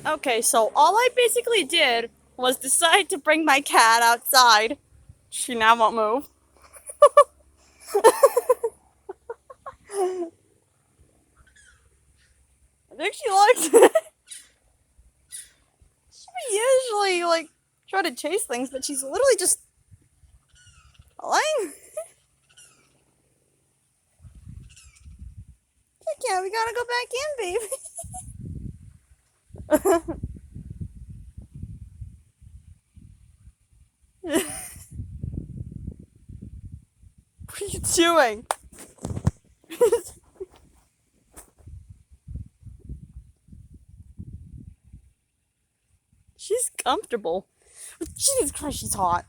Okay, so all I basically did was decide to bring my cat outside. She now won't move. I think she likes it. She usually try to chase things, but she's literally just lying. Yeah, we gotta go back in, baby. What are you doing? She's comfortable. Jesus Christ, she's hot.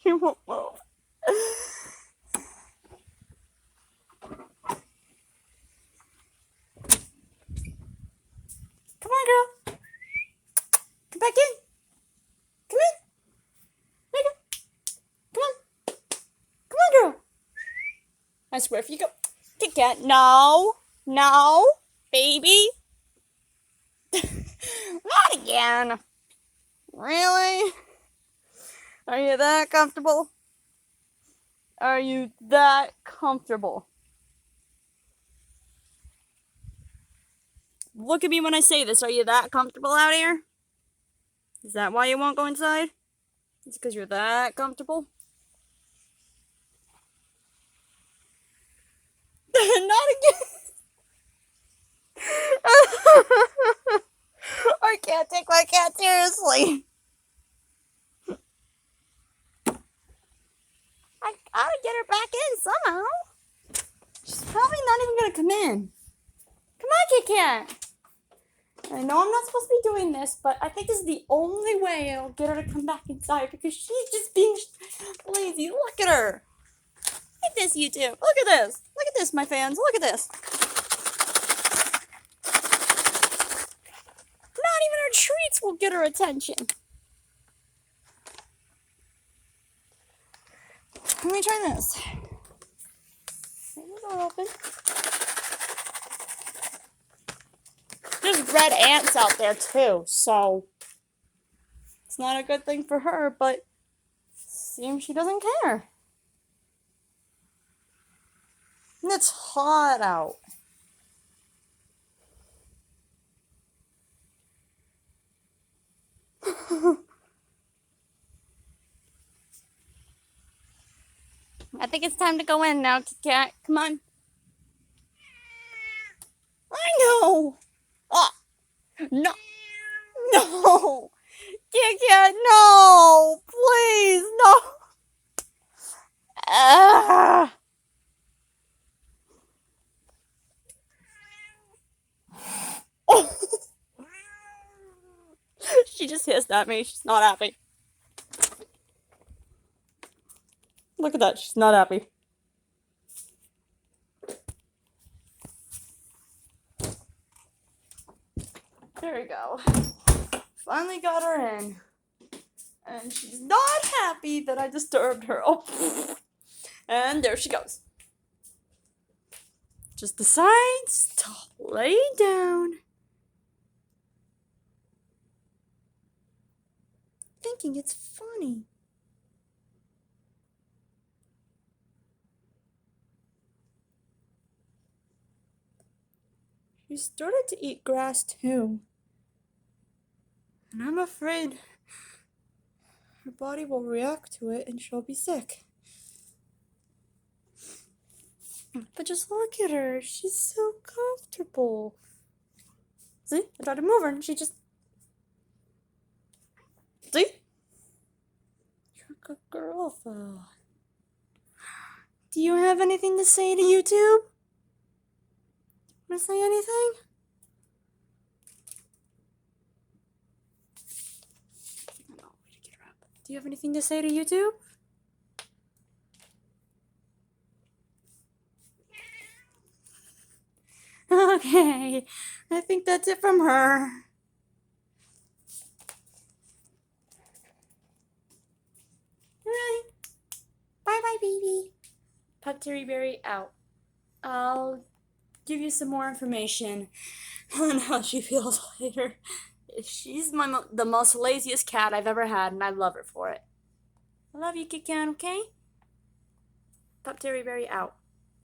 She won't move. Come on, girl. Come back in. Come in. There you go. Come on. Come on, girl. I swear, if you go. Kit Kat. No. No. Baby. Not again. Really? Are you that comfortable? Are you that comfortable? Look at me when I say this. Are you that comfortable out here? Is that why you won't go inside? It's because you're that comfortable? Not again. I can't take my cat seriously. I gotta get her back in somehow. She's probably not even gonna come in. Come on, Kit Kat. I know I'm not supposed to be doing this, but I think this is the only way I'll get her to come back inside because she's just being lazy. Look at her. Look at this, YouTube. Look at this. Look at this, my fans. Look at this. Not even her treats will get her attention. Let me try this. Maybe it'll open. There's red ants out there too, so it's not a good thing for her, but it seems she doesn't care. And it's hot out. I think it's time to go in now, Kit Kat. Come on. I know. Oh, no. No. Kit Kat, no. Please, no. Ah. Oh. She just hissed at me. She's not happy. Look at that. She's not happy. There we go. Finally got her in. And she's not happy that I disturbed her. Oh. And there she goes. Just decides to lay down. Thinking it's funny. She started to eat grass too. And I'm afraid her body will react to it and she'll be sick. But just look at her. She's so comfortable. See? I tried to move her and she just... See? You're a good girl, though. Do you have anything to say to YouTube? Want to say anything? No, way to get her up. Do you have anything to say to YouTube? Okay, I think that's it from her. Right. Bye-bye, baby. Pup Terry Berry out. I'll give you some more information on how she feels later. She's the most laziest cat I've ever had, and I love her for it. I love you, Kit Kat, okay? Pup Terry Berry out.